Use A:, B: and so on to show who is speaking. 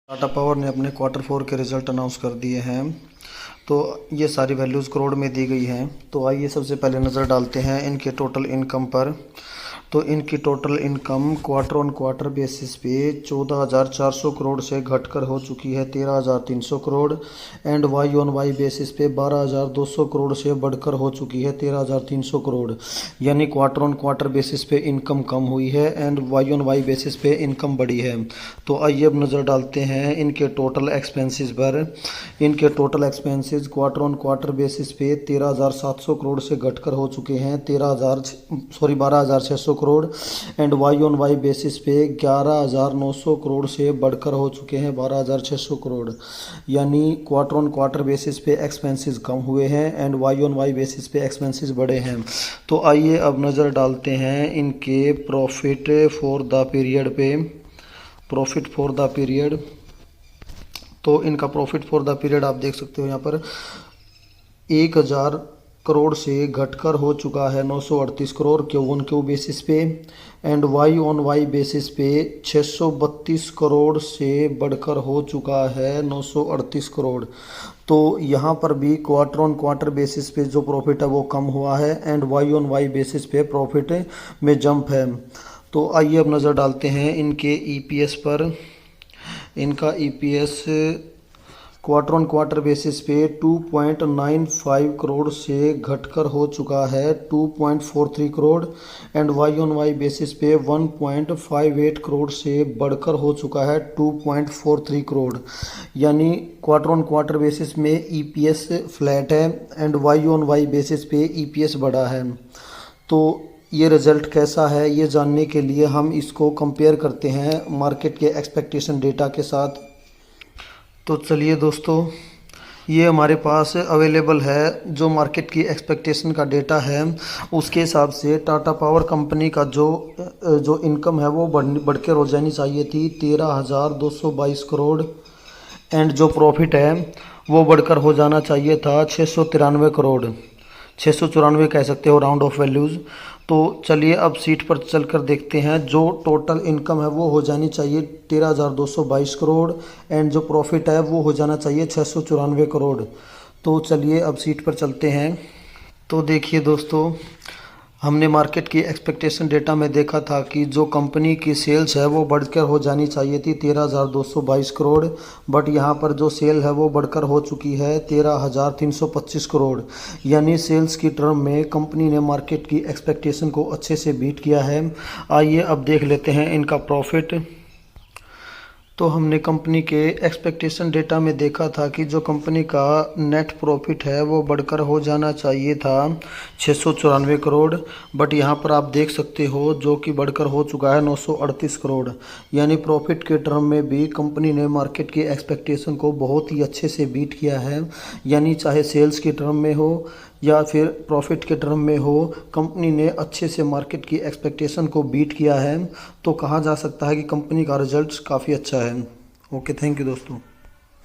A: Tata power ने अपने Q4 के रिज़ल्ट अनाउंस कर दिए हैं। तो ये सारी वैल्यूज़ करोड़ में दी गई हैं। तो आइए सबसे पहले नज़र डालते हैं इनके टोटल इनकम पर। तो इनकी total income quarter on quarter basis पे 14,400 करोड़ से घटकर हो चुकी है 13,300 crore and Y on Y basis पे 12,200 करोड़ से बढ़कर हो चुकी है 13,300 करोड़। यानी क्वार्टर ऑन क्वार्टर बेसिस पे इनकम कम हुई है and Y on Y basis पे इनकम बढ़ी है। तो आइए अब नज़र डालते हैं इनके टोटल एक्सपेंसेस पर। इनके total expenses quarter on quarter basis पे 13,700 करोड़ से घटकर हो चुके हैं 12,600 crore and Y on Y basis पे 11,900 करोड़ से बढ़कर हो चुके हैं 12,600 करोड़। यानी क्वार्टर ऑन क्वार्टर बेसिस पे एक्सपेंसेस कम हुए हैं and Y on Y basis पे एक्सपेंसेस बढ़े हैं। तो आइए अब नज़र डालते हैं इनके प्रॉफिट फॉर द पीरियड पे। प्रॉफिट फॉर द पीरियड, तो इनका प्रॉफिट फॉर द पीरियड आप देख सकते हो यहाँ पर 1,000 करोड़ से घटकर हो चुका है 938 crore Q on Q basis पे and Y on Y basis पे 632 करोड़ से बढ़कर हो चुका है 938 करोड़। तो यहाँ पर भी क्वार्टर ऑन क्वार्टर बेसिस पे जो प्रॉफिट है वो कम हुआ है and Y on Y basis पे प्रॉफिट में जंप है। तो आइए अब नज़र डालते हैं इनके ईपीएस पर। इनका EPS quarter on quarter basis पे 2.95 करोड़ से घटकर हो चुका है 2.43 crore and Y on Y basis पे 1.58 करोड़ से बढ़कर हो चुका है 2.43 करोड़। यानी क्वार्टर ऑन क्वार्टर बेसिस में ईपीएस फ्लैट है and Y on Y basis पे ईपीएस बढ़ा है। तो ये रिज़ल्ट कैसा है ये जानने के लिए हम इसको कंपेयर करते हैं मार्केट के एक्सपेक्टेशन डेटा के साथ। तो चलिए दोस्तों, ये हमारे पास अवेलेबल है जो मार्केट की एक्सपेक्टेशन का डेटा है। उसके हिसाब से टाटा पावर कंपनी का जो इनकम है वो बढ़ के हो जानी चाहिए थी 13,222 करोड़ एंड जो प्रॉफिट है वो बढ़कर हो जाना चाहिए था 693 करोड़, 694 कह सकते हो राउंड ऑफ वैल्यूज़। तो चलिए अब सीट पर चलकर देखते हैं। जो टोटल इनकम है वो हो जानी चाहिए 13,222 करोड़ एंड जो प्रॉफिट है वो हो जाना चाहिए 694 करोड़। तो चलिए अब सीट पर चलते हैं। तो देखिए दोस्तों, हमने मार्केट की एक्सपेक्टेशन डेटा में देखा था कि जो कंपनी की सेल्स है वो बढ़कर हो जानी चाहिए थी 13,222 करोड़, बट यहाँ पर जो सेल है वो बढ़कर हो चुकी है 13,325 करोड़। यानी सेल्स की टर्म में कंपनी ने मार्केट की एक्सपेक्टेशन को अच्छे से बीट किया है। आइए अब देख लेते हैं इनका प्रॉफिट। तो हमने कंपनी के एक्सपेक्टेशन डेटा में देखा था कि जो कंपनी का नेट प्रॉफिट है वो बढ़कर हो जाना चाहिए था 694 करोड़, बट यहाँ पर आप देख सकते हो जो कि बढ़कर हो चुका है 938 करोड़। यानी प्रॉफिट के टर्म में भी कंपनी ने मार्केट की एक्सपेक्टेशन को बहुत ही अच्छे से बीट किया है। यानी चाहे सेल्स की टर्म में हो या फिर प्रॉफिट के टर्म में हो, कंपनी ने अच्छे से मार्केट की एक्सपेक्टेशन को बीट किया है। तो कहा जा सकता है कि कंपनी का रिजल्ट काफ़ी अच्छा है। ओके, थैंक यू दोस्तों।